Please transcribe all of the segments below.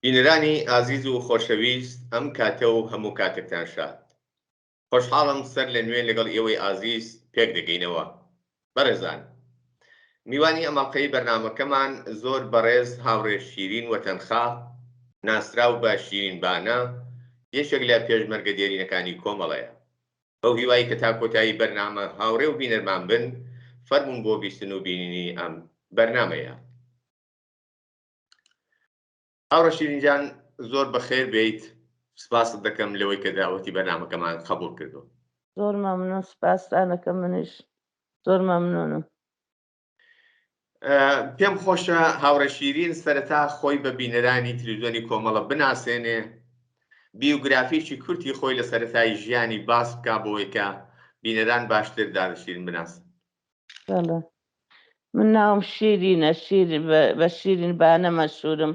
بینەرانی ئازیز و خۆشەویست، ئەم کاتە و هەموو کاتێکتان شاد. خۆشحاڵم سەر لە نوێ لەگەڵ ئێوەی ئازیز پێک دەگەینەوە. بەڕێزان، میوانی ئەماڵقەی بەرنامەکەمان زۆر بەڕێز هاوڕێ شیرین وەتەنخا ناسراو بە شیرین بانە یەکێک لە پێشمەرگە دێرینەکانی کۆمەڵەیە. بەو هیوایی کە تا کۆتایی بەرنامە هاوڕێ و بینەرمان بن، فەرمون بۆ بیستن و بینینی ئەم بەرنامەیە. هاوڕێ شیرینجان، زۆر بەخێر بیت. سپاست دەکەم لەوەی کە داوەتی بەرنامەکەمان قبول کردو. زۆر مەمنون، سپاسانەکە منیش زۆر مەمنونم. پێم خۆشە هاوڕێ شیرین سەرەتا خۆی بە بینەرانی تلڤیزیۆنی کۆمەڵە بناسێنێ، بیوگرافیکی کورتی خۆی لە سەرەتای ژیانی باس بکا بۆی کە بینەران باشتر دارشیرین بناسن. من ناوم شیرینە، بە شیرین بانە مەشهورم.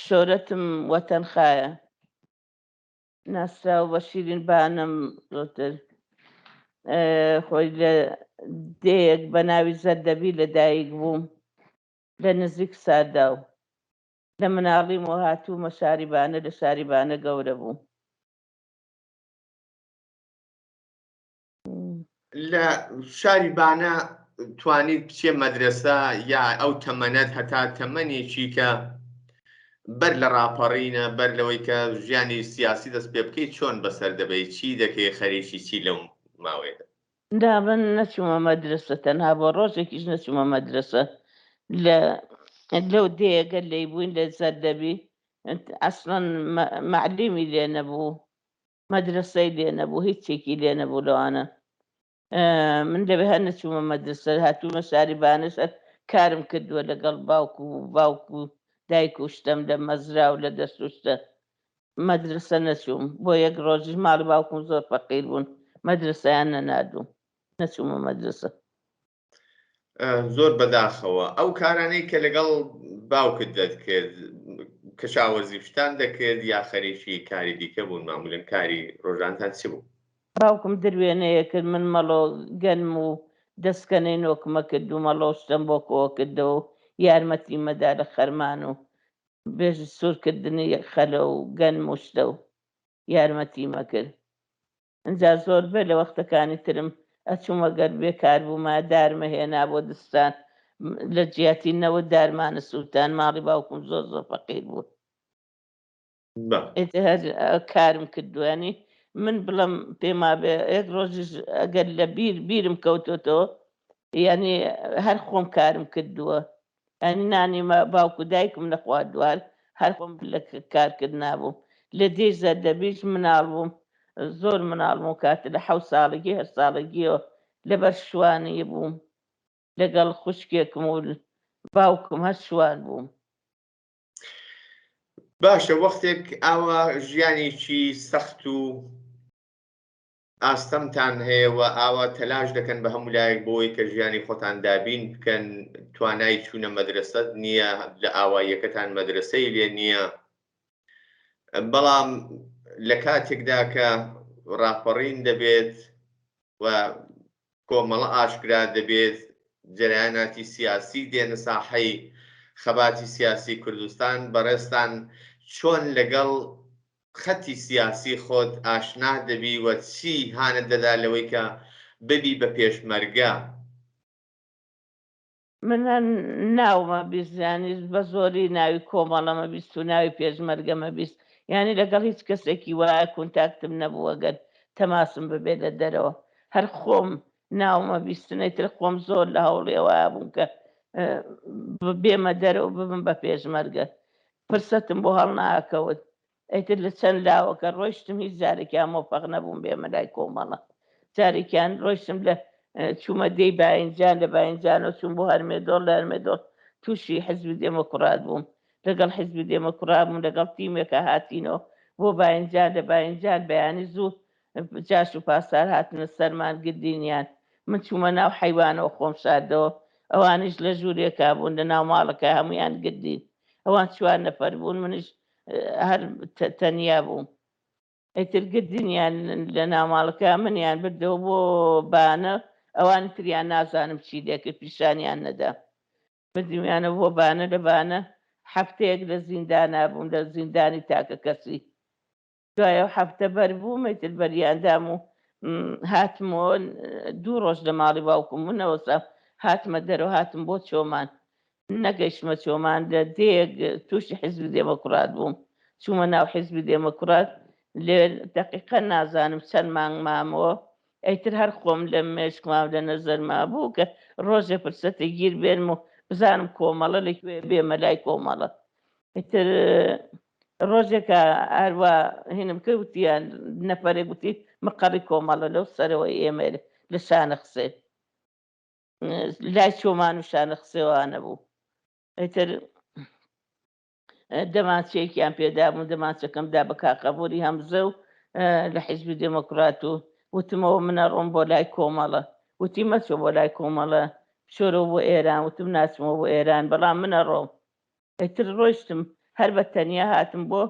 شۆرەتم وەتەنخایە، ناسراو بە شیرین بانم. زۆرتر خۆی لە دەیەک بە ناوی زەردەبی لەدایک بووم لە نزیک ساداو. لە مناڵیمەوە هاتوومە شاریبانە، لە شاریبانە گەورە بووم. لە شاریبانە توانیت بچێ مەدرسە یا ئەو تەمەنەت هەتا تەمەنێکی کە بەر لە ڕاپەڕینە، بەر لەوەی کە ژیانی سیاسی دەست پێ بکەیت، چۆن بەسەر دەبەیت؟ چی دەکەی؟ خەریکی چی لەو ماوەیەدا؟ من نەچوومە مەدرسە، تەنها بۆ ڕۆژێکیش نەچوومە مەدرسە. لەو دێگە لێی بووین لە زەردەبی، ئەسڵەن معلیمی لێ نەبوو، مەدرسەی لێ نەبوو، هیچێکی لێ نەبوو لەوانە. من لەوێ هەر نەچوومە مەدرسە، هاتوومە شاریبانەش کارم کردووە لەگەڵ باوکو و دایک و شتم لە مەزرا و لە دەست و شتە. مەدرسە نەچووم، بۆ یەک ڕۆژیش ماڵی باوکم زۆر فەقیر بوون، مەدرسەیان نەناردووم، نەچوومە مەدرسە. زۆر بەداخەوە ئەو کارانەی کە لەگەڵ باوکت دەکرد، کەشاوەرزی شتان دەکرد یا خەریکی کاری دیکە بوون؟ معمولاً کاری ڕۆژانتان چی بوو؟ باوکم دروێنەیە کرد، من مەڵۆ گەنم و دەستکەنەی نۆکمە کرد و مەڵۆ شتم بۆ کۆوە کردەوە و یارمەتی مەدا لە خەرمان و بێژی سوورکردنی خەلە و گەنم و شتە و یارمەتیمە کرد. ئەجا زۆر بێ لە وەختەکانی ترم ئەچوومە گەر بێکار بوومە دارمە هێنا بۆ دستان، لە جیاتینەوە دارمانە سووتان. ماڵی باوکم زۆر فەقیر بوو. هەر کارم کردوانی من بڵم پێما بێ یەک ڕۆژیش ئەگەر لە بیرم کەوتۆتەوە، یعنی هەر خۆم کارم کردووە، ئەنی نانی باوکو دایکم نەخواردووە، هەر خۆم لە کارکردنا بووم. لە دێ زەردەبیش مناڵ بووم، زۆر مناڵ بووم کاتە لە 7 ساڵگی 8 ساڵگیەوە لەبەر شوانەیە بووم لەگەڵ خوشکێکم و باوکم، هەر شوان بووم. باشە، وەختێک ئاوا ژیانێکی سەخت و ئاستەمتان هەیە و ئاوا تەلاش دەکەن بە هەموو لایەک بۆی کە ژیانی خۆتان دابین بکەن، توانای چوونە مەدرسەت نییە، لە ئاواییەکەتان مەدرسەی لێ نییە، بەڵام لە کاتێکدا کە ڕاپەڕین دەبێت و کۆمەڵە ئاشکرا دەبێت، جەرایاناتی سیاسی دێنە ساحەی خەباتی سیاسی کوردستان، بەڕێستان چۆن لەگەڵ خەتی سیاسی خۆت ئاشنا دەبی و چی هانت دەدا لەوەی کە ببی بە پێشمەرگە؟ من ناومە بیستیانی بە زۆری ناوی کۆمەڵەمە بیست و ناوی پێشمەرگەمە بیست، یعنی لەگەڵ هیچ کەسێکی وایە کۆنتاکتم نەبووە گەر تەماسم ببێت لە دەرەوە. هەر خۆم ناومە بیستنەیتر خۆم زۆر لە هەوڵێوە بووم کە بێمە دەرەوە ببم بە پێشمەرگە. فرسەتم بۆ هەڵ ناکەوت. ئەیتر لە چەند لاوەکە ڕۆیشتم، هیچ جارێکیان مۆفەق نەبووم بێمە لای کۆمەڵە. جارێکیان ڕۆیشتم لە چوومە دەی باینجان، لە باینجانەوە چوون بۆ هەرمێدۆڵ، لە هەرمێدۆڵ تووشی حیزبی دێمۆکرات بووم، لەگەڵ حیزبی دێمۆکرات بووم، لەگەڵ تیمێکە هاتینەوە بۆ باینجان. لە باینجان بەیانی زوو جاش و پاسار هاتنە سەرمان گردینیان. من چوومە ناو حەیوانەوە خۆم شاردەوە، ئەوانیش لە ژوورێکا بوون لە ناو ماڵەکە هەمویان گردین. ئەوان 4 نەفەر بوون، منیش هەر تەنیا بووم. ئەیتر گردینیان لە ناوماڵەکە منیان بردەوە بۆ بانە، ئەوانی تریان نازانم چی دەکرد، پیشانیان نەدا. بردیمیانە بۆ بانە، لە بانە هەفتەیەک لە زیندانا بووم لە زیندانی تاکە کەسی دوایە هەفتە بەر بوو مەتر بەریاندام و هاتمەوە 2 ڕۆژ لە ماڵی باوکم بوونەوەسا هاتمە دەرەوە هاتم بۆ چۆمان نەگەیشتمە چۆمان لە دێک تووشی حیزبی دێمەکورات بووم چوومە ناو حیزبی دێمەکورات لێ دەقیقە نازانم چەند مانگ مامەوە ئەیتر هەر خۆم لە مێشکمام لە نەزەرما بوو کە ڕۆژێ فرسەتی گیر بێنم و بزانم کۆمەڵە لەکوێ بێمە لای کۆمەڵە ئیتر ڕۆژێکە هەروە هێنم کەوتیان نەفەرێ گوتی مقەڕی کۆمەڵە لەو سەرەوە ئێمە لە شانە خسێ لای چۆمان و شانە خسێوانە بوو ئیتر دەمانچەیەکیان پێدا بوو دەمانچەکەمدا بە کاقەبووری هەمزە و لە حیزبی دێمەکرات و وتمەوە منە ڕۆم بۆ لای کۆمەڵە وتی مەچۆ بۆ لای کۆمەڵە شۆرەوە بۆ ئێران وتم ناچمەوە بۆ ئێران بەڵام منە ڕۆم ئیتر ڕۆیشتم هەر بە تەنیا هاتم بۆ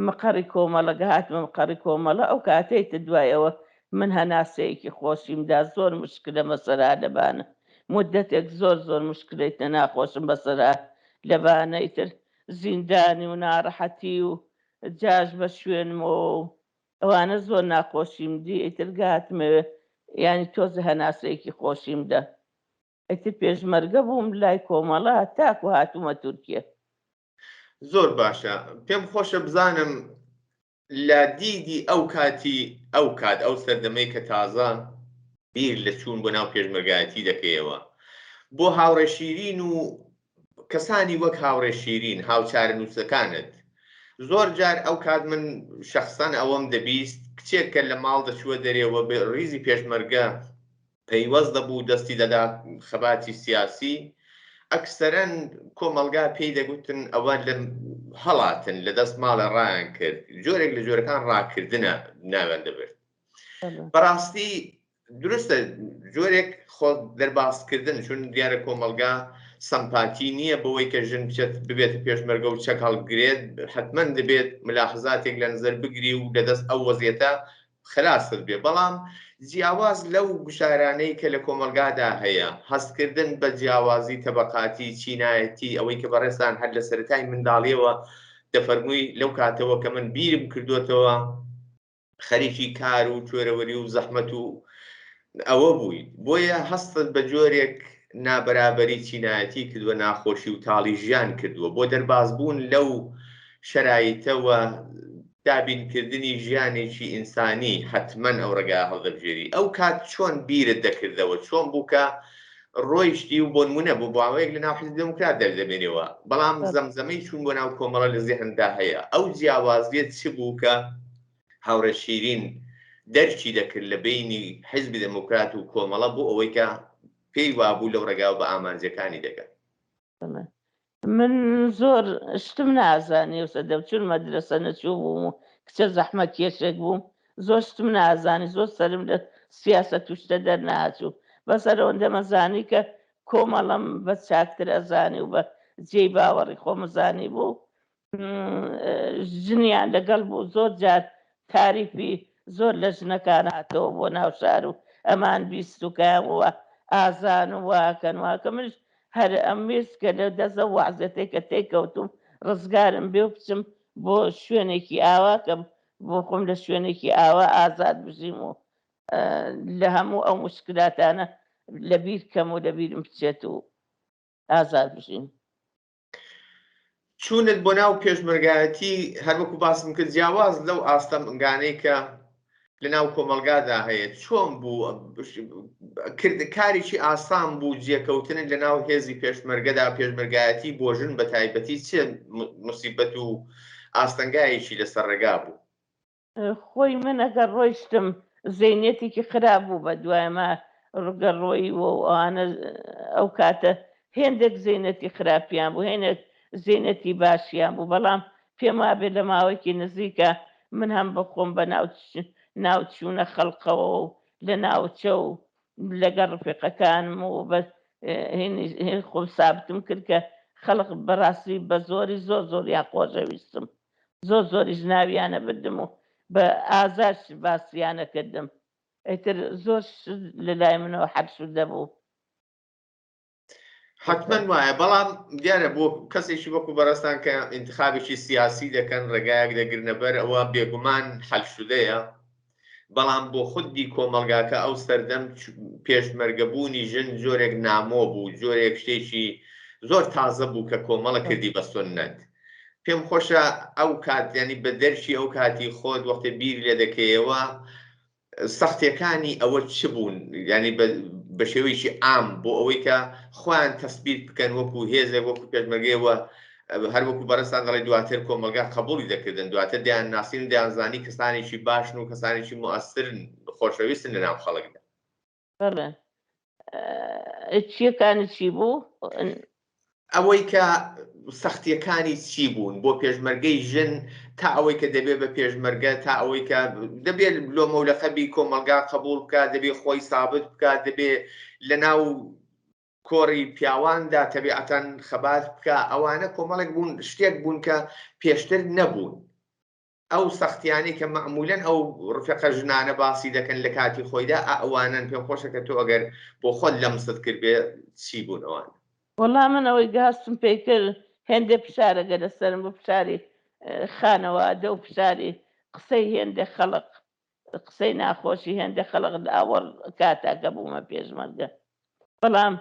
مقەڕی کۆمەڵەگە هاتمە مقەڕی کۆمەڵە ئەو کاتێتە دوایەوە من هەناسەیەکی خۆشیمدا زۆر مشکلە مەسەرا لەبانە مدەتێک زۆر مشکلەیتە ناخۆشم بەسەرا لەبانە ئیتر زیندانی و ناڕەحەتی و جاش بە شوێنمەوە ئەوانە زۆر ناخۆشیم دی ئیتر گاتمەوێ ینی تۆزە هەناسەیەکی خۆشیمدا ئیتر پێشمەرگە بووم لای کۆمەڵە تاکو هاتوومە تورکیە زۆر باشە پێم خۆشە بزانم لە دیدی ئەو کاتی ئەو کات ئەو سەردەمەی کە تازە بیر لە چوون بۆ ناو پێشمەرگایەتی دەکەیەوە بۆ هاوڕێشیرین و کەسانی وەک هاوڕێشیرین هاوچارە نووسەکانت زۆر جار ئەو کات من شەخسان ئەوەم دەبیست کچێک کە لە ماڵ دەچووە دەرێەوە بە ڕیزی پێشمەرگە پەیوەست دەبوو دەستی دەدا خەباتی سیاسی ئەکسەرەن کۆمەلگا پێی دەگوتن ئەوە لە هەڵاتن لە دەست ماڵە ڕایان کرد جۆرێک لە جۆرەکان ڕاکردنە ناوێن دەبێت بەڕاستی دروستە جۆرێک خۆ دەرباسکردن چون دیارە کۆمەلگا سەمپاتی نییە بەوەی کە ژن بچێت ببێت پێشمەرگە و چەک هەڵگرێت حتمەن دەبێت ملاحظاتێک لە نظر بگری و لەدەست ئەو وەزیەتە خلاصت بێ بەڵام جیاواز لەو گشارانەی کە لە کۆمەلگادا هەیە هەستکردن بە جیاوازی تەبەقاتی چینایەتی ئەوەی کە بەڕێستان هەر لە سەرەتای منداڵیەوە دەفەرمووی لەو کاتەوە کە من بیرم کردوێتەوە خەریکی کار و کوێرەوەری و زەحمەت و ئەوە بووی بۆیە هەستت بە جۆرێک نابەرابەری چینایەتی کردووە ناخۆشی و تاڵی ژیان کردووە بۆ دەربازبوون لەو شەرایتەوە دابینکردنی ژیانێکی ئینسانی حتمەن ئەو ڕێگا هەڵدەبژێری ئەو کات چۆن بیرت دەکردەوە چۆن بووکە ڕۆیشتی و بۆ نمونە بوو باوەیەک لە ناو حیزب دموکرات دەردەبێنەوە بەڵام زەمزەمەی چوون بۆ ناو کۆمەڵە لە زێحندا هەیە ئەو جیاوازیت چ بوو کە هاوڕێشیرین دەرچی دەکرد لە بینی حیزبی دموکرات و کۆمەڵە بۆ ئەوەی کە پێی وابوو لەو ڕێگاوە بە ئامانجەکانی دەکەن من زۆر شتم نازانی وسە دەچون مەدرسە نەچوو بووم و کچە زەحمە کێشێک بووم زۆر شتم نازانی زۆر سەرم لە سیاسە توشتە دەرناچوو بەسەر ئەوەندە مەزانی کە کۆمەڵم بە چاکتر ئەزانی و بە جێی باوەڕی خۆمەزانی بوو ژنیان لەگەڵ بوو زۆر جار تاریفی زۆر لە ژنەکان هاتەوە بۆ ناو شار و ئەمان بیست و کاموە ئازان و واکەن واکە منش هەر ئەمویست کە لە دەزە وعزەتێک کە تێکەوتم ڕزگارم بێ و بچم بۆ شوێنێکی ئاوا کە بۆ خۆم لە شوێنێکی ئاوا ئازاد بژیم و لە هەموو ئەو مشکلاتانە لەبیر کەم و لەبیرم بچێت و ئازاد بژیم چونت بۆ ناو پێشمەرگایەتی هەر وەکو باسم کرد جیاواز لەو ئاستە منگانەی کە لە ناو کۆمەلگادا هەیە چۆن بوو کارێکی ئاسان بوو جێکەوتنت لە ناو هێزی پێشمەرگەدا پێشمەرگایەتی بۆ ژن بە تایبەتی چێ موسیبەت و ئاستەنگایەکی لەسەر ڕێگا بوو خۆی من ئەگەر ڕۆیشتم زەینێتێکی خراپ بوو بە دوایمە ڕگەڕۆی و ئەوانە ئەو کاتە هێندێک زەینەتی خراپیان بوو هێنێک زێنەتی باشیان بوو بەڵام پێم وابێت لە ماوەیەکی نزیکە من هەم بەخۆم بە ناوچوونە خەڵقەوە و لە ناوچە و لەگەڵ ڕفیقەکانم و بە خۆم سابتم کرد کە خەڵق بەڕاستی بە زۆری زۆریان خۆشەویستم زۆریش ناویانە بردم و بە ئازاش باسییانە کردم ئەیتر زۆر لە لای منەوە حەبسوودە بوو حتمما وایە بەڵام دیارە بۆ کەسێکی وەکو بەڕستان کە انتخابێکی سیاسی دەکەن ڕێگایەک دەگرنەبەر ئەوە بێگومان حەلشودەیە بەڵام بۆ خودی کۆمەلگاکە ئەو سەردەم پێشمەرگەبوونی ژن جۆرێک نامۆ بوو جۆرێک شتێکی زۆر تازە بوو کە کۆمەڵە کردی بە سنەت پێم خۆشە ئەو کات ینی بە دەرچی ئەو کاتی خۆت وەختە بیر لێ دەکەیەوە سەختیەکانی ئەوە چ بوون ینی بە شێوەیەکی ئام بۆ ئەوەی کە خۆیان تەسبیت بکەن وەکو هێزێک وەکو پێشمەرگەیەوە هەر وەکو بەڕستان دەڵێ دواتر کۆمەلگا قبولی دەکردن دواتر دیان ناسین دەیانزانی کەسانێکی باشن و کەسانێکی مؤثرن خۆشەویستن لەناو خەڵکدا بەڵێ چیەکانی چی بوو ئەوەی کە سەختیەکانی چی بوون بۆ پێشمەرگەی ژن تا ئەوەی کە دەبێت بە پێشمەرگە تا ئەوەی کە دەبێت لۆ مەولەخەبی کۆمەلگا قبول بکات دەبێت خۆی سابت بکات دەبێت لەناو کۆڕی پیاواندا تەبیعەتەن خەبات بکە ئەوانە کۆمەڵێک بوون شتێک بوون کە پێشتر نەبوون ئەو سەختیانی کە مەعمولەن ئەو ڕفقە ژنانە باسی دەکەن لە کاتی خۆیدا ئەوانن پێم خۆشە کە تۆ ئەگەر بۆ خۆت لەمست کرد بێ چی بوون ئەوان وەڵام من ئەوەی گاستم پێی کرد هێندە پشارەگە لەسەرم بە پشاری خانەوادە و پشاری قسەی هێندە خەڵق قسەی ناخۆشی هێندە خەڵق ئاوەڕ کاتاکە بوومە پێشمەرگە بەڵام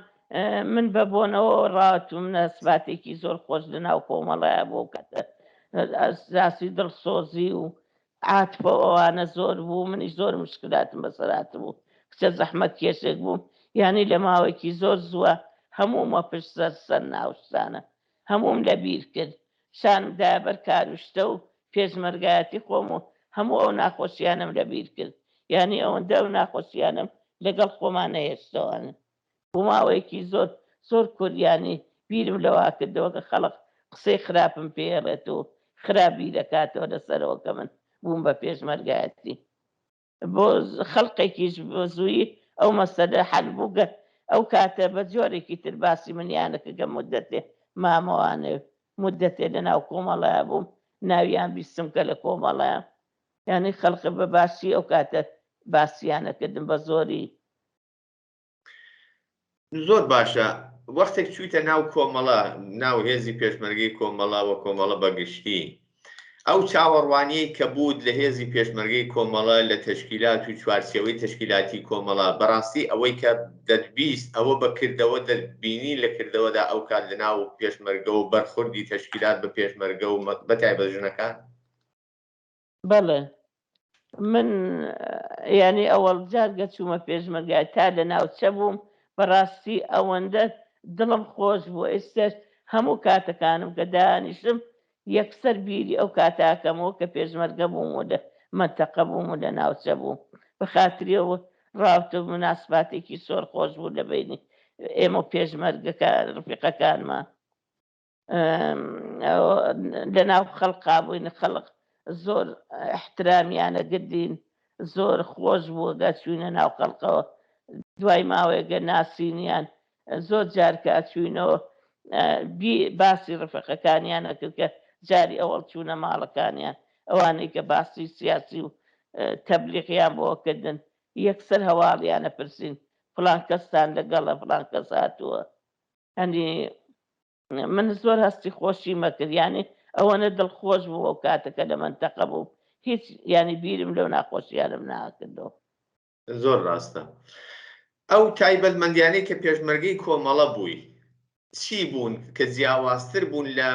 من بە بۆنەوە ڕاتوم نەسباتێکی زۆر خۆش لەناو کۆمەڵایە بۆ کاتە ئەساسی دڵسۆزی و عاتفە ئەوانە زۆر بوو منی زۆر مشکلاتم بەسەرات بوو کچە زەحمەت کێشێک بووم یانی لە ماوەیەکی زۆر زووە هەموومە پشت سەر ناوشتانە هەمووم لەبیر کرد شانمدا بەرکاروشتە و پێشمەرگایەتی خۆم و هەموو ئەو ناخۆشیانم لەبیر کرد یانی ئەوەندە و ناخۆشیانم لەگەڵ خۆمان نەهێشتەوانە بۆ ماوەیەکی زۆر زۆر کوردیانی بیرم لەوا کردەوە کە خەڵق قسەی خراپم پێڵێت و خراپی دەکاتەوە لەسەرەوە کە من بووم بە پێشمەرگایەتی بۆ خەڵقێکیش بۆ زووی ئەو مەسەلە حەل بوو ئەو کاتە بە جۆرێکی تر باسی منیانەکە گە مدەتێ مامەوانێ مدەتێ لەناو کۆمەڵایە بووم ناویان بیستم کە لە کۆمەڵایە یعنی خەڵق بە باشی ئەو کاتە باسییانەکردن بە زۆری زۆر باشە وەختێک چوویتە ناو کۆمەڵە ناو هێزی پێشمەرگەی کۆمەڵاوە کۆمەڵە بەگشتی ئەو چاوەڕوانیەی کە بوود لە هێزی پێشمەرگەی کۆمەڵە لە تەشکیلات و چوارچێوەی تەشکیلاتی کۆمەڵە بەڕاستی ئەوەی کە دەتبیست ئەوە بەکردەوە دەبینی لە کردەوەدا ئەو کات لە ناو پێشمەرگە و بەرخوردی تەشکیلات بە پێشمەرگە و بەتایبەت ژنەکان بەڵێ من ینی ئەوەڵ جارگە چوومە پێشمەرگای تا لە ناوچە بووم بەڕاستی ئەوەندە دڵم خۆش بوو ئێستش هەموو کاتەکانم کە دانیشم یەکسەر بیری ئەو کاتاکەمەوە کە پێشمەرگە بووم و لە مەنتەقە بووم و لە ناوچە بووم بەخاتریەوە ڕاوتە مناسباتێکی زۆر خۆش بوو لە بینی ئێمە پێشمەرگەکان ڕفیقەکانمان لە ناو خەڵقا بووین خەڵق زۆر احترامیانە گردین زۆر خۆش بووە گە چوینە ناو خەڵقەوە دوای ماوەیەگە ناسینیان زۆر جارکە چوینەوە باسی ڕفقەکانیانە کرد کە جاری ئەوەڵ چوونە ماڵەکانیان ئەوانەی کە باسی سیاسی و تەبلیغیان بۆکردن یەکسەر هەواڵیانە پرسین فڵان کەستان لەگەڵە فڵان کەس هاتووە هەنی من زۆر هەستی خۆشی مەکرد یانی ئەوەنە دڵخۆش بوو ئەو کاتەکە لە مەنتەقە بوو هیچ ینی بیرم لەو ناخۆشیانم ناکردەوە زۆر ڕاستە ئەو تایبەتمەندیانەی کە پێشمەرگەی کۆمەڵە بووی چی بوون کە جیاوازتر بوون لە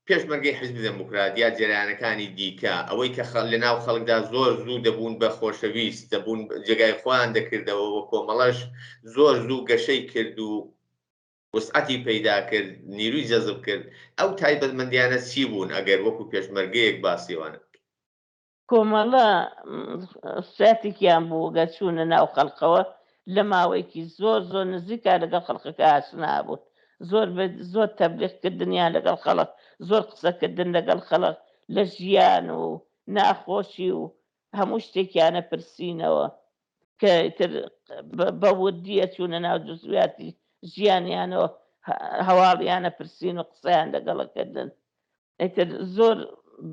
پێشمەرگەی حیزبی دەموکرات یا جەرانەکانی دیکە ئەوەی کە لە ناو خەڵکدا زۆر زوو دەبوون بە خۆشەویست دەبوون جێگای خۆیان دەکردەوە و کۆمەڵەش زۆر زوو گەشەی کرد و وسعەتی پەیدا کرد نیروی جەزب کرد ئەو تایبەتمەندیانە چی بوون ئەگەر وەکو پێشمەرگەیەک باسیوانە کۆمەڵە ساتێکیان بوو گە چوونە ناو خەڵقەوە لە ماوەیەکی زۆر زۆر نزیکە لەگەڵ خەڵقەکە ئاشنا بوو زۆر تەبلیغکردنیان لەگەڵ خەڵق زۆر قسەکردن لەگەڵ خەڵق لە ژیان و ناخۆشی و هەموو شتێکیانە پرسیینەوە کە بە وردیە چوونە ناو جزویاتی ژیانیانەوە هەواڵیانە پرسیین و قسەیان لەگەڵەکردن ئەیتر زۆر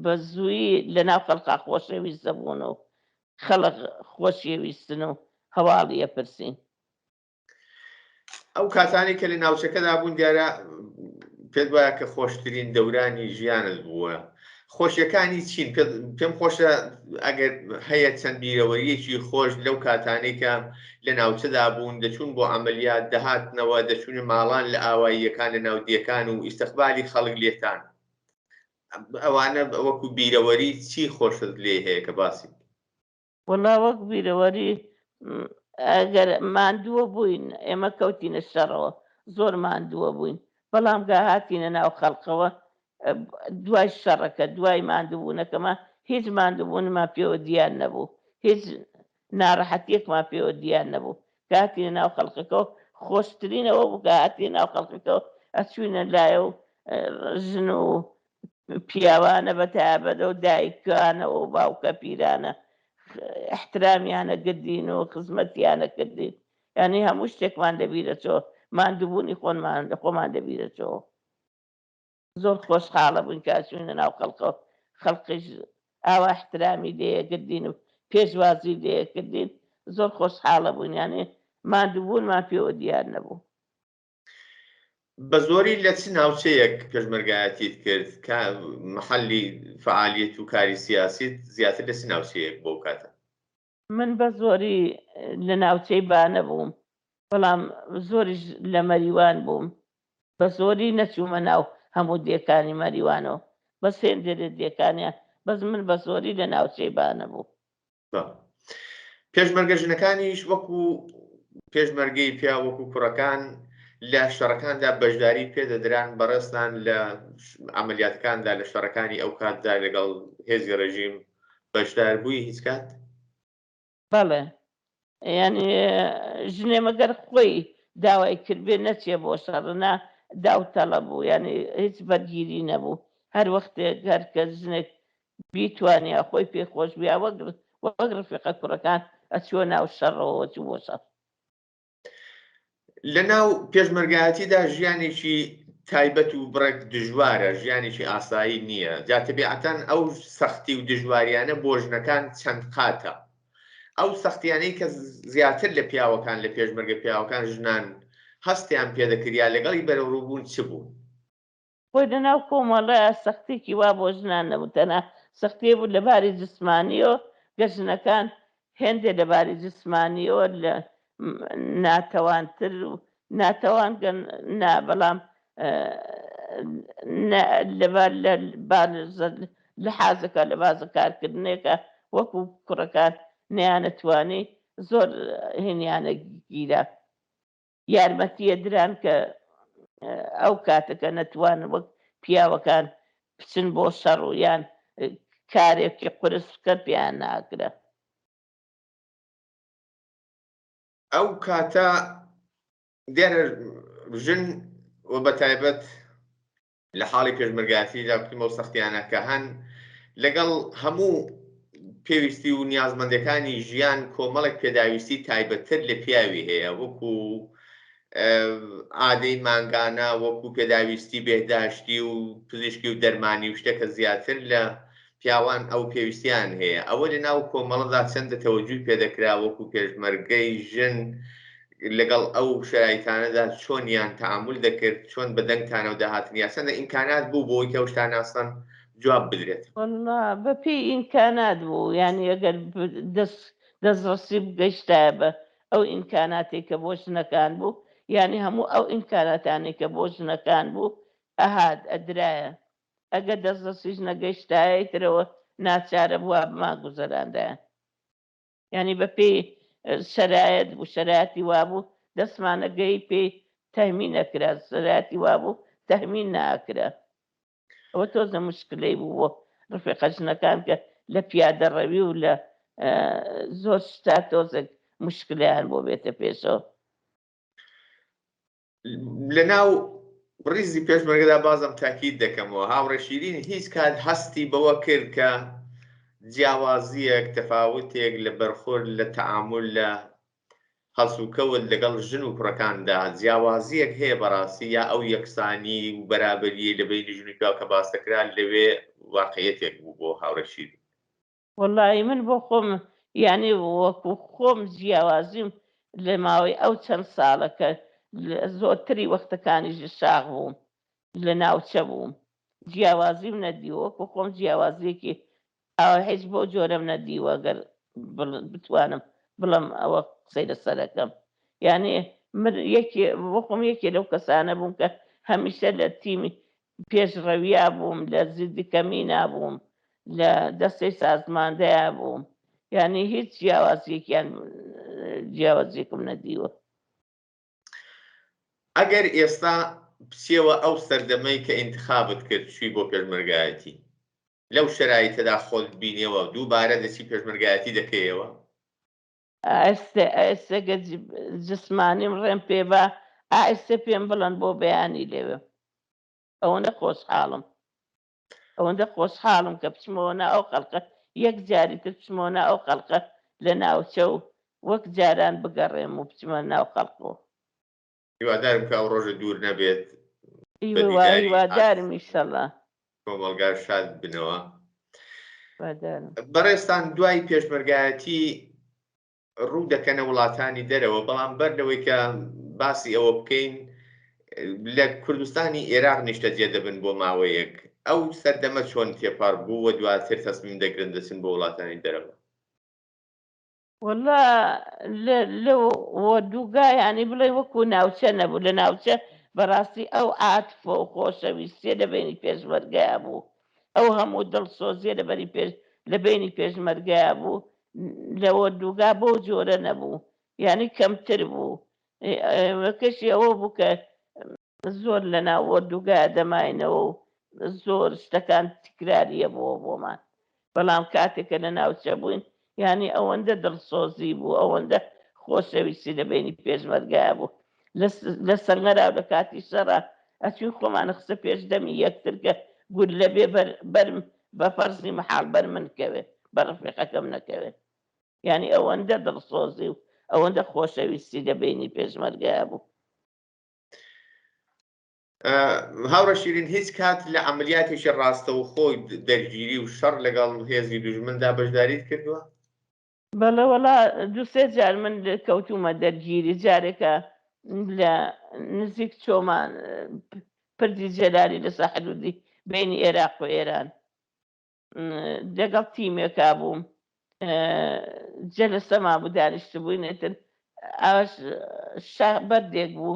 بە زوویی لە ناو خەڵقا خۆشەویستە بوون و خەڵق خۆشیویستن و هەواڵیە پرسین ئەو کاتانی کە لە ناوچەکەدا بوون دیارە پێت وایە کە خۆشترین دەورانی ژیانت بووە. خۆشیەکانی چین؟ پێم خۆشە ئەگەر هەیە چەند بیرەوەریەکی خۆش لەو کاتانەی کە لە ناوچەدا بوون، دەچوون بۆ عەمەلیات، دەهاتنەوە، دەچوونە ماڵان لە ئاواییەکان لە ناودیەکان و ئیستیقبالی خەڵک لێتان. ئەوانە وەکو بیرەوەری چی خۆشت لێ هەیە کە باسی؟ وەڵا وەک بیرەوەری ئەگەر ماندووە بووین ئێمە کەوتینە شەڕەوە، زۆر ماندووە بووین، بەڵام گا هاتینە ناو خەڵقەوە دوای شەڕەکە، دوای ماندووبوونەکەمە هیچ ماندووبوونمان پێوە دیار نەبوو، هیچ ناڕەحەتیەکمان پێوە دیار نەبوو. کە هاتینە ناو خەڵقەکەەوە خۆشترینەوە بوو کە هاتینە ناو خەڵقەکەەوە ئەچوینە لایە و ژن و پیاوانە بەتایبەتە و دایکانە و باوکە پیرانە احترامیانە کردین و خزمەتیانە کردین، یعنی هەموو شتێکمان دەبیرەچەوە، ماندووبوونی خۆمان دەبیرەچەوە. زۆر خۆشحاڵە بووین کە ئەچوینە ناو خەڵقەوە، خەڵقیش ئاوا احترامی لێیەکردین و پێشوازی لێیەکردین، زۆر خۆشحاڵە بووین، یعنی ماندووبوونمان پێوە دیار نەبوو. بە زۆری لە چ ناوچەیەک پێشمەرگایەتیت کرد کە محەلی فعالیت و کاری سیاسیت زیاتر لە چ ناوچەیەک بۆ کاتە؟ من بە زۆری لە ناوچەی بانە بووم، بەڵام زۆریش لە مەریوان بووم، بە زۆری نەچوومە ناو هەموو دێکانی مەریوانەوە، بەس هێندێ دێکانیان، بەس من بە زۆری لە ناوچەی بانە بوو. پێشمەرگە ژنەکانیش وەکو پێشمەرگەی پیا وەکو کوڕەکان لە شەڕەکاندا بەشداری پێدەدران بەڕێستان لە ئەمەلیاتەکاندا لە شەڕەکانی ئەو کاتدا لەگەڵ هێزی ڕێژیم بەشدار بووی هیچ کات؟ بەڵێ، یعنی ژنێ مەگەر خۆی داوای کردبێ نەچێ بۆ شەڕنا داوتەڵە بوو، یعنی هیچ بەرگیری نەبوو، هەر وەختێک هەر کە ژنێک بیتوانیا خۆی پێخۆش بیا وەک ڕفیقە کوڕەکان ئەچووە ناو شەڕەوە چوو بۆ شەڕ. لە ناو پێشمەرگایەتیدا ژیانێکی تایبەت و بڕێک دژوارە، ژیانێکی ئاسایی نییە، جا تەبیعەتەن ئەو سەختی و دژواریانە بۆ ژنەکان چەند قاتە. ئەو سەختیانەی کە زیاتر لە پیاوەکان لە پێشمەرگە پیاوەکان ژنان هەستیان پێدەکریا لەگەڵی بەرەوڕووبوون چ بوو؟ خۆی لەناو کۆمەڵەیە سەختێکی وا بۆ ژنان نەبوو، تەنها سەختێ بوو لەباری جسمانیەوە، کە ژنەکان هێندێ لەباری جسمانیەوە لە ناتەوانتر و ناتەوانگەن نا، بەڵام لە حازەکە لە بازە کارکردنێکە وەکو کوڕەکان نەیانەتوانی زۆر هێنیانە گیرە، یارمەتیە دران کە ئەو کاتەکە نەتوانن وەک پیاوەکان بچن بۆ شەڕ و یان کارێکی قورس بکە پێیان ناکرە. ئەو کاتە دیارە ژن و بەتایبەت لە حاڵی پێشمەرگایەتیدا بکەمە و سەختیانە کە هەن لەگەڵ هەموو پێویستی و نیازمەندەکانی ژیان کۆمەڵێک پێداویستی تایبەتتر لە پیاوی هەیە، وەکو ئادەی مانگانە، وەکو پێداویستی بێداشتی و پزیشکی و دەرمانی و شتێکە زیاتر لە پیاوان ئەو پێویستیان هەیە. ئەوە لە ناو کۆمەڵەدا چەندە تەوەجوی پێدەکرا وەکو پێشمەرگەی ژن لەگەڵ ئەو شرایطانەدا چۆنیان تەعامل دەکرد، چۆن بەدەنگتانە و داهاتنیا چەندە ئیمکانات بوو بۆی کە ئەو شتانە ئەسڵەن جواب بدرێت؟ وەڵا بەپێی ئیمکانات بوو، یعنی ئەگەر دەستڕەسی بگەیشتایە بە ئەو ئیمکاناتێک کە بۆ ژنەکان بوو، یعنی هەموو ئەو ئیمکاناتانێک کە بۆ ژنەکان بوو ئەهات ئەدرایە، ئەگەر دەستڕەسیش نەگەیشتایە ترەوە ناچارە بووە ماگوزەراندایە، یعنی بەپێی شەرایەت بوو، شەرایەتی وابوو دەستمانەگەی پێی تەمین نەکرا، شەرایەتی وابوو تەمین ناکرا. ئەوە تۆزە مشکلەی بوو بۆ ڕفیقە ژنەکان کە لە پیادەڕەوی و لە زۆر شتا تۆزێک مشکلیان بۆ بێتە پێشەوە. لە ناو ڕیزی پێشمەرگەدا بازم تاکید دەکەمەوە، هاوڕێ شیرین هیچ کات هەستی بەوە کرد کە جیاوازیەک تەفاوتێک لە بەرخۆرد لە تەعامل لە هەڵسوکەوت لەگەڵ ژن و کوڕەکاندا جیاوازیەک هەیە بەڕاستی، یا ئەو یەکسانی و بەرابەریە لە بینی ژن و پیاو کە باس دەکرا لەوێ واقعیەتێک بوو بۆ هاوڕێ شیرین؟ وەڵی من بۆ خۆم یعنی وەکو خۆم جیاوازیم لە ماوەی ئەو چەند ساڵەکە زۆرتری وەختەکانیش شاغ بووم لە ناوچە بووم جیاوازیم نەدیوەکو خۆم جیاوازیەکی ئەوە هیچ بۆ جۆرەم نەدیوە گەر بتوانم بڵم ئەوە قسەی لەسەرەکەم یعنی وەخۆم یەکێ لەو کەسانە بووم کە هەمیشە لە تیمی پێشڕەویا بووم لە زیدکەمی نابووم لە دەستەی سازماندەیە بووم یعنی هیچ جیاوازیەکم نەدیوە ئەگەر ئێستا پسیەوە ئەو سەردەمەی کە ئینتخابت کرد چووی بۆ پێشمەرگایەتی لەو شەرایطەدا خۆت بینیەوە دووبارە دەچی پێشمەرگایەتی دەکەیەوە ئێستاگە جسمانیم ڕێم پێ بە ئێستا پێم بڵند بۆ بەیانی لێوێ ئەوەندە خۆشحاڵم کە بچمەوەنا ئەو خەڵقە یەک جاری تر بچمەوەنا ئەو خەڵقە لە ناوچە و وەک جاران بگەڕێم و بچمە ناو خەڵقەوە هیوادارم کە ئەو ڕۆژە دوور نەبێت هیوادارم ئینشەڵا کۆمەڵگار شاد بنەوە بەڕێستان دوای پێشمەرگایەتی ڕوو دەکەنە وڵاتانی دەرەوە بەڵام بەردەوەی کە باسی ئەوە بکەین لە کوردستانی عێراق نیشتەجێ دەبن بۆ ماوەیەک ئەو سەردەمە چۆن تێپەڕ بوو و دواتر تەسمیم دەگرن دەچن بۆ وڵاتانی دەرەوە وەڵا لەوە دووگا ینی بڵێ وەکو ناوچە نەبوو لە ناوچە بەڕاستی ئەو عاتفە و خۆشەویستیە لەبینی پێشمەرگایە بوو ئەو هەموو دڵسۆزیە لە بینی پێشمەرگایە بوو لەوە دووگا بۆ جۆرە نەبوو یعنی کەمتر بوو کەشی ئەوە بوو کە زۆر لە ناوە دووگا دەماینەوە و زۆر شتەکان تکراریە بۆمان بەڵام کاتێکە لە ناوچە بووین یعنی ئەوەندە دڵسۆزی بوو ئەوەندە خۆشەویستی لە بینی پێشمەرگایە بوو لە سەنگەرا لە کاتی شەڕە ئەچوین خۆمانە قسە پێشدەمی یەکترکە گول لەبێ بەرم بە فەرزی محاڵ بەر منکەوێت بە ڕفیقەکەم نەکەوێت یعنی ئەوەندە دڵسۆزی و ئەوەندە خۆشەویستی لە بینی پێشمەرگایە بوو هاوڕە شیرین هیچ کات لە عملیاتێکی ڕاستە و خۆی دەرگیری و شەڕ لەگەڵ هێزی دوژمندا بەشداریت کردووە بەڵێ وەڵا دووسێ جار من کەوتومە دەرگیری جارێکە لە نزیک چۆمان پردی جەلالی لە سەحەدودی بینی عێراق و ئێران لەگەڵ تیمێکا بووم جەلسەما بوو دانیشت بووینێتن ئەوەش بەردێک بوو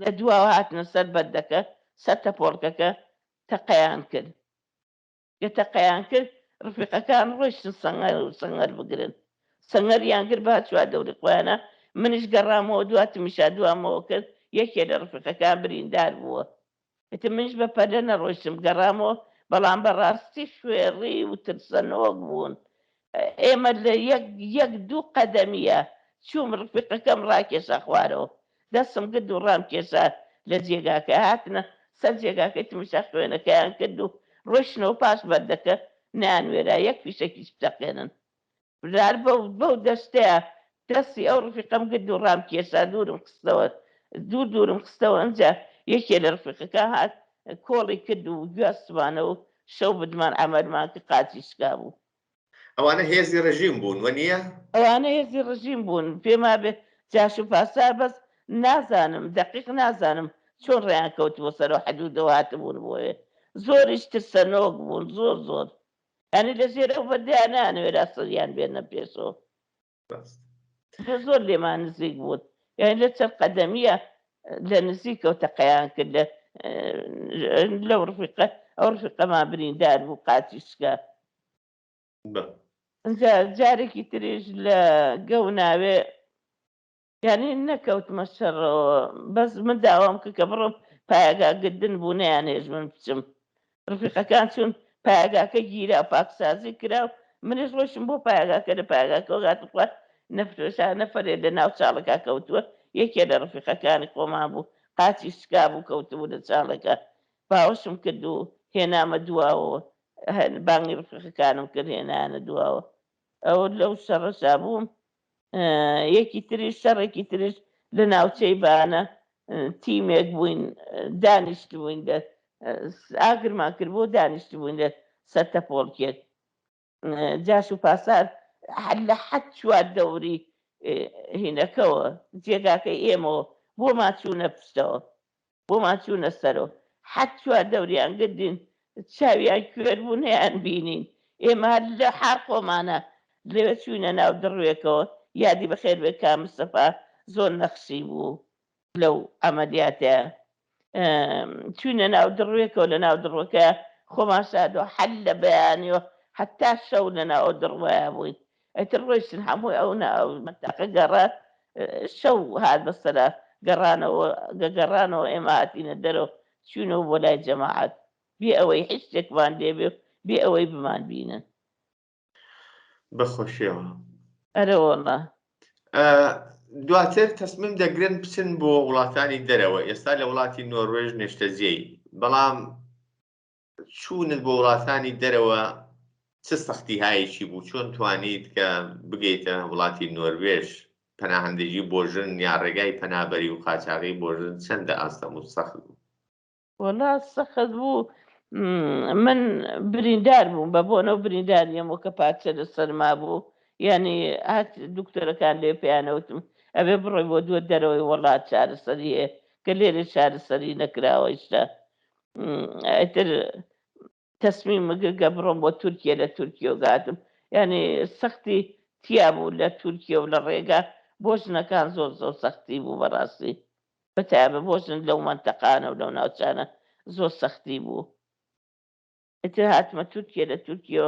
لە دواوە هاتنە سەر بەردەکە سەر تەپۆڵکەکە تەقەیان کرد کە تەقەیان کرد ڕفیقەکان ڕۆیشتن سەنگەر بگرن سەنگەریان کرد با چوار دەوری خۆیانە منیش گەڕامەوە دواتمیشا دوامەوە کرد یەکێ لە ڕفیقەکان بریندار بووە ئێتر منیش بە پەلە نەڕۆیشتم گەڕامەوە بەڵام بەڕاستی شوێڕی و ترسەنۆک بوون ئێمە لە یەک دوو قەدەمیە چووم ڕفیقەکەم ڕاکێشا خوارەوە دەستم کرد و ڕام کێشا لە جێگاکە هاتنە سەر جێگاکەی تمیشا خوێنەکەیان کرد و ڕۆشتنەوە پاش بەردەکە نیانوێرا یەک فیشەکیش بتەقێنن برار بەو دەستەیە دەستی ئەو ڕفیقەم کرد و ڕام کێشا دوورم خستەوە ئەنجا یەکێ لە ڕفیقەکە هات کۆڵی کرد و گوێستمانە و شەو بدمان ئەمەرمان کە قاچی شکا بوو ئەوانە هێزی ڕژیم بوون وە نییە؟ ئەوانە هێزی ڕژیم بوون پێما بێ جاش و پاسا بەس نازانم دقیق نازانم چۆن ڕێیان کەوتووە سەرەوە حەدودەوە هاتبوون بۆیە زۆریش ترسەنۆک بوون زۆر ینی لە ژێر ئەو بەردیان نانوێرا سەریان بێنە پێشەوە زۆر لێمان نزیک بوون یعنی لە چەند قەدەمیە لە نزیکەوە تەقەیان کرد لەو ڕفیقە ئەو ڕفیقەمان بریندار بوو قاچی شکا جارێکی تریش لە گەو ناوێ یعنی نەکەوتمە شەڕەوە بەس من داوام کە بڕۆم پایەگاگردن بوو نەیانێژ من بچم ڕفیقەکان چون پایەگاکە گیرا پاکسازی کرا و منیش ڕۆشتم بۆ پایەگاکە لە پایەگاکەەوە هاتخوات نەفرۆشا نەفرێ لە ناو چاڵەکە کەوتووە یەکێ لە ڕفیقەکانی خۆمان بوو قاچی شکا بوو کەوتبوو لە چاڵەکە باوەشم کرد و هێنامە دواوە بانگی ڕفیقەکانم کرد هێنانە دواوە ئەو لەو شەڕەشا بووم یەکی تریش شەڕێکی تریش لە ناوچەی بانە تیمێک بووین دانیشت بووین ئاگرمان کرد بۆ دانیشت بووین لە سەر تەپۆڵکێک جاش و پاسار لە حەد چوار دەوری هینەکەەوە جێگاکەی ئێمەوە بۆ ماچوونە پشتەوە بۆ ماچوونە سەرەوە حەت چوار دەوریان گردین چاویان کوێر بوو نەیان بینین ئێمە لە حار خۆمانە لێوە چوونە ناو دڕوێکەوە یادی بەخێر بێت کا مستەفا زۆر نەخشی بوو لەو ئەمەلیاتەیە چوونە ناو دڕوێکەوە لە ناو دڕوەکە خۆمان شادەوە حەل لە بەیانیەوە حتا شەو لە ناو دڕوایە بووین ئەتر ڕۆیشتن هەمووی ئەو مەتاقە گەڕات شەو هات بەسەرا گەڕانەوە ئێمە هاتینە دەرەوە چوونەوە بۆ لای جەماعەت بێ ئەوەی هیچ شتێکمان لێبێ بێ ئەوەی بمان بینن بەخۆشیەوە ئەرە وەڵڵا دواتر تەسمیم دەگرن بچن بۆ وڵاتانی دەرەوە ئێستا لە وڵاتی نۆروێژ نیشتەجێی بەڵام چوونت بۆ وڵاتانی دەرەوە چ سەختی هایەکی بوو چۆن توانیت کە بگەیتە وڵاتی نۆروێژ پەناهەندێکی بۆ ژن یا ڕێگای پەنابەری و قاچاغی بۆ ژن چەندە ئاستەم و سەخت بوو وەڵا سەخت بوو من بریندار بووم بە بۆنەوە برینداریەمەوە کە پاچە لە سەرما بوو یعنی هات دوکتۆرەکان لێ پێیانەوتم ئەبێ بڕۆی بۆ دووە دەرەوەی وڵات چارەسەری هەیە کە لێرە چارەسەری نەکراوە ئیشتا ئەتر تەسمیم گە بڕۆم بۆ تورکیا لە تورکیە و گاتم یعنی سەختی تیا بوو لە تورکیا و لە ڕێگا بۆ ژنەکان زۆر زۆر سەختی بوو بەڕاستی بەتابە بۆ ژن لەو مەنتەقانە و لەو ناوچانە زۆر سەختی بوو ئەتر هاتمە تورکیا لە تورکیە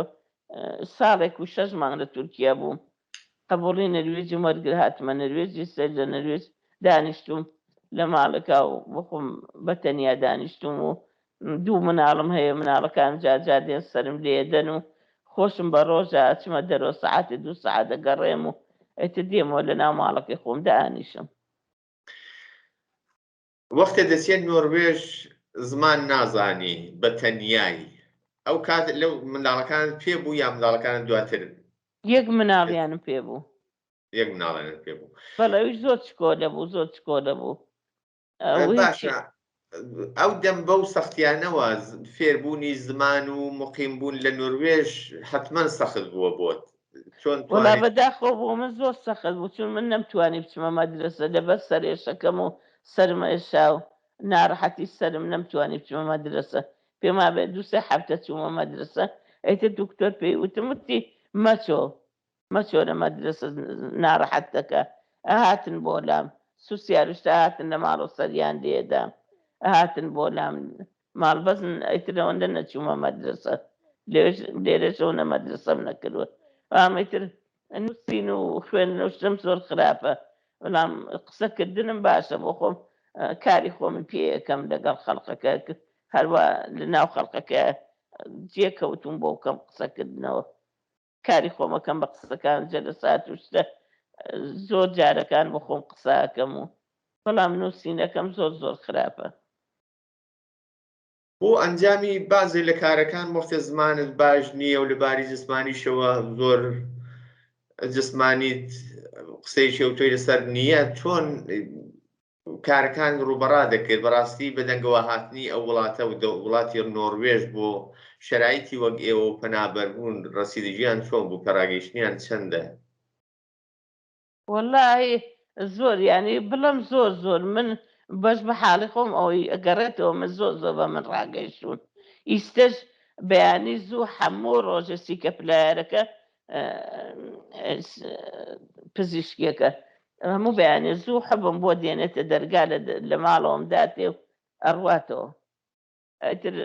ساڵێک و 6 مانگ لە تورکیا بووم قبوڵی نەروێژی وەرگر هاتمە نەروێژی سەر لە نەروێژ دانیشتوم لە ماڵەکە و بخۆم بەتەنیا دانیشتوم و دوو مناڵم هەیە مناڵەکان جاجار دێن سرم لێدەن و خۆشم بە ڕۆژە ئەچمە دەرەوە سەعاتی 2 سەعات دەگەڕێم و ئەتر دێمەوە لە ناو ماڵەکەی خۆم دانیشم وەختە دەچێت نۆروێژ زمان نازانی بە تەنیایی ئەو کات لەو منداڵەکان پێ بوو یا منداڵەکان دواتر یەک مناڵیانم پێ بوو یەک مناڵیان پێ بوو بەڵەویش زۆر چکۆلە بوو زۆر چکۆلە بوو باشە ئەو دەم بەو سەختیانەوە فێربوونی زمان و مقیمبوون لە نۆروێژ حتمما سەخت بووە بۆت وڵا بەداخۆ بوو من زۆر سەخت بوو چون من نەمتوانی بچمە مەدرسە لەبەر سەرێشەکەم و سەرمە ئێشا و ناڕەحەتی سەرم نەمتوانی بچمە مەدرسە پێما بێت 2-3 هەفتە چوومە مەدرسە ئەیتر دوکتۆر پێی وتی مەچۆ لە مەدرسە ناڕەحەت دەکە ئەهاتن بۆ لام سوسیاریشتە هاتن لە ماڵ و سەریان لێدا ئەهاتن بۆ لام ماڵ بەزن ئەیترەوەندە نەچوومە مەدرسە لێرەشەوە مەدرسەم نەکردوە ئامەتر نووسین و خوێندنەوشتم زۆر خراپە بەڵام قسەکردنم باشە بۆ خۆم کاری خۆم پێ یەکەم لەگەڵ خەڵقەکە هەروە لە ناو خەڵقەکە جێکەوتم بۆ بکەم قسەکردنەوە کاری خۆمەکەم بە قسەکان جەلەسات و شتە زۆر جارەکان بۆ خۆم قساکەم و بەڵام نووسینەکەم زۆر زۆر خراپە بۆ ئەنجامی بازێک لە کارەکان وەختە زمانت باش نییە و لەباری جسمانیشەوە زۆر جسمانیت قسەی شێوتۆی لەسەر نییە چۆن کارەکان ڕوبەڕا دەکرد بەڕاستی بەدەنگەوە هاتنی ئەو وڵاتە و وڵاتی نۆروێژ بۆ شەرایطی وەک ئێوە و پەنابەربوون ڕەسیدگییان چۆن بوو کەڕاگەیشتنیان چەندە وەڵای زۆر ینی بڵم زۆر من بەش بە حاڵی خۆم ئەوەی ئەگەڕێتەوە من زۆر بە من ڕاگەیشتون ئیستش بەیانی زوو هەموو ڕۆژە سیکە پلایەرەکە پزیشکیەکە هەموو بەیانێ زوو حەبم بۆ دێنێتە دەرگا لە ماڵەوەم داتێ و ئەڕواتەوە ئەتر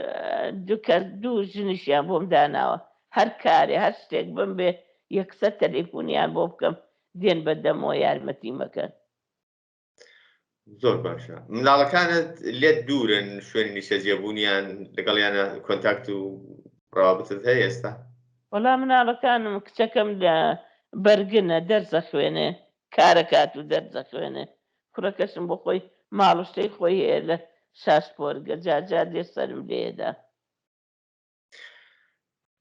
دوو ژنیشیان بۆم داناوە هەر کارێ هەر شتێک بم بێ یەکسەر تەلێفۆنیان بۆ بکەم دێن بەدەمەوە یارمەتی مەکەن زۆر باشە منداڵەکانت لێت دوورن شوێنی نیشتەجێبوونیان لەگەڵیانە کۆنتاکت و ڕابطت هەیە ئێستا وەڵام مناڵەکانم کچەکەم لە بەرگنە دەرزە خوێنێ کارەکات و دەرزە خوێنێ کوڕەکەشم بۆ خۆی ماڵشتەی خۆی هەیە لە شاشپۆرگە جاجار دێ سەرم لێدا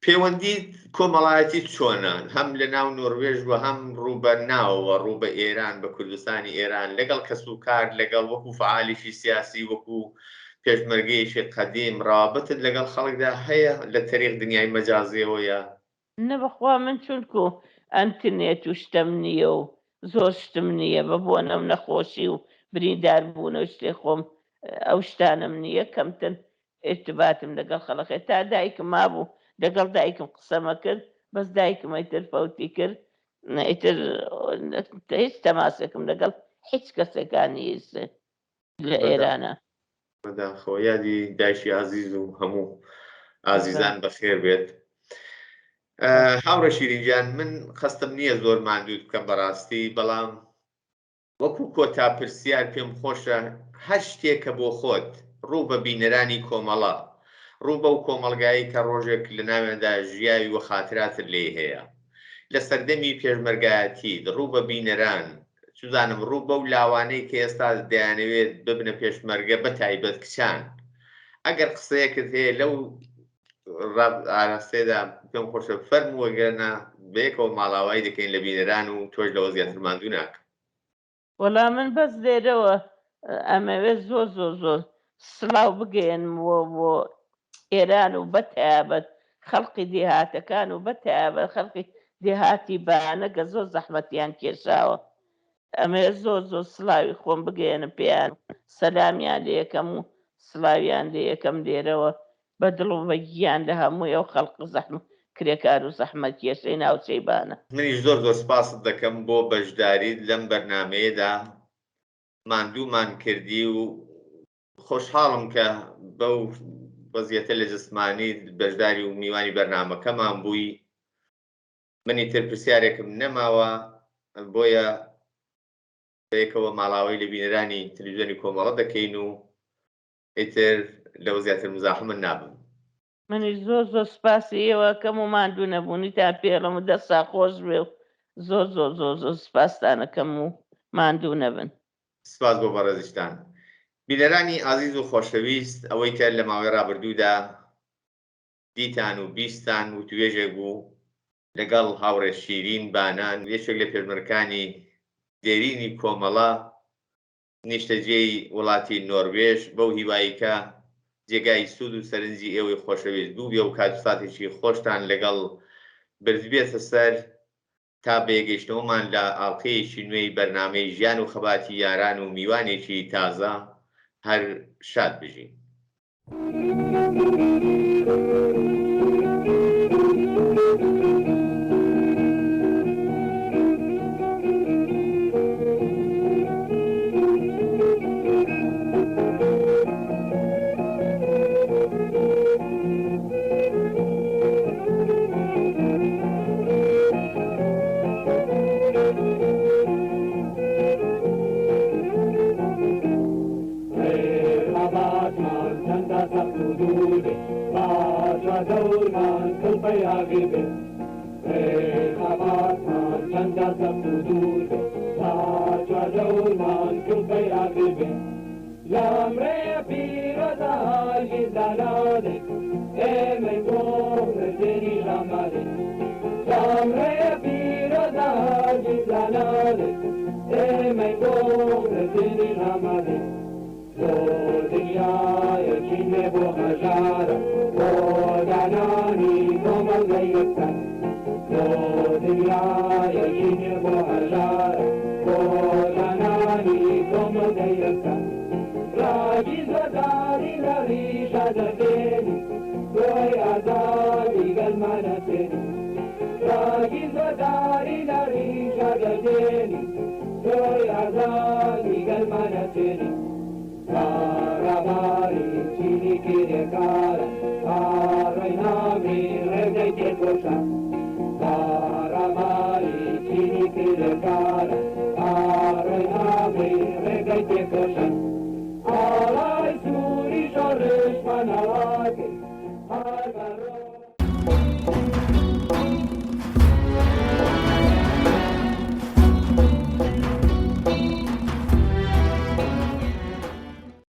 پەیوەندیت کۆمەڵایەتی چۆنە هەم لە ناو نۆروێژ و هەم ڕووبە ناوەوە ڕوو بە ئێران بە کوردستانی ئێران لەگەڵ کەس و کار لەگەڵ وەکو فعالیشی سیاسی وەکو پێشمەرگەیشی قەدیم ڕابطت لەگەڵ خەڵکدا هەیە لە تەریق دنیای مەجازیەوە یا نەبەخوا من چونکو ئەنترنێت و شتەم نییە و زۆر شتم نییە بە بۆنەم نەخۆشی و برینداربوونە و شتێ خۆم ئەو شتانم نییە کەمتر ئێرتباتم لەگەڵ خەڵقێ تا دایکم مابوو لەگەڵ دایکم قسەمە کرد بەس دایکم ئەیتر فەوتی کرد ئیتر هیچ تەماسێکم لەگەڵ هیچ کەسێکانی لە ئێرانە بەداخەوە یادی دایشی عزیز و هەموو ئازیزان بەخێر بێت. هاوڕە شیرینجان من خەستم نییە زۆر ماندوود بکەم بەڕاستی، بەڵام وەکو کۆتا پرسیار پێم خۆشە هەر شتێکە بۆ خۆت ڕوو بە بینەرانی کۆمەڵە، ڕوو بەو کۆمەلگایی کە ڕۆژێک لە ناوێندا ژیاوی و خاتراتت لێ هەیە لە سەردەمی پێشمەرگایەتی، ڕوو بە بینەران سوزانم ڕوو بەو لاوانەی کە ئێستا دەیانەوێت ببنە پێشمەرگە بە تایبەت کچان. ئەگەر قسەیەکت هەیە لەو ئاراستەیەدا پێم خۆشە فەرمووەگەرنە بەیەکەوە ماڵاوایی دەکەین لە بینەران و تۆش لەوە زیاتر ماندوو ناکە. وەڵام من بەس لێرەوە ئەمەوێت زۆر زۆر زۆر سڵاو بگەێنمەوە بۆ ئێران و بەتایبەت خەڵقی دێهاتەکان و بەتایبەت خەڵقی دێهاتی بانە کە زۆر زەحمەتیان کێشاوە. ئەمێ زۆر زۆر سڵاوی خۆم بگەێنم پێیان سەلامیان لێ یەکەم و سڵاویان لێ یەکەم لێرەوە بە دڵ و بەگیان لە هەمووی ئەو خەڵق زەحمەت کرێکار و زەحمەت کێشەی ناوچەی بانە. منیش زۆر زۆر سپاست دەکەم بۆ بەشداریت لەم بەرنامەیەدا ماندوومان کردی و خۆشحاڵم کە بەو وەزیەتە لە جسمانی بەشداری و میوانی بەرنامەکەمان بووی. منی تر پرسیارێکم نەماوە بۆیە بەیەکەوە ماڵاوی لە بینەرانی تەلەڤیزیۆنی کۆمەڵە دەکەین و ئیتر لەوە زیاتر مزاحمت نابم. منیش زۆر زۆر سپاسی ئێوە کەم و ماندوو نەبوونیتان پێڵم و دەستا خۆش بێ و زۆر زۆر زۆر زۆر سپاسدانەکەم و ماندوو نەبن. سپاس بۆ بەڕێزیشتان. بینەرانی ئازیز و خۆشەویست، ئەوەی کە لە ماوەی ڕابردوودا دیتان و بیستان و توێژێک بوو لەگەڵ هاوڕێ شیرین بانان، یەکێک لە پێشمەرگەکانی دێرینی کۆمەڵە نیشتەجێی وڵاتی نۆروێژ، بەو هیواییکە جێگای سوود و سەرنجی ئێوەی خۆشەویست بوو بێ و کاتوساتێکی خۆشتان لەگەڵ بردبێتە سەر تا بێگەیشتەوەمان لە ئاڵقەیەکی نوێی بەرنامەی ژیان و خەباتی یاران و میوانێکی تازە هەر شاد بژین.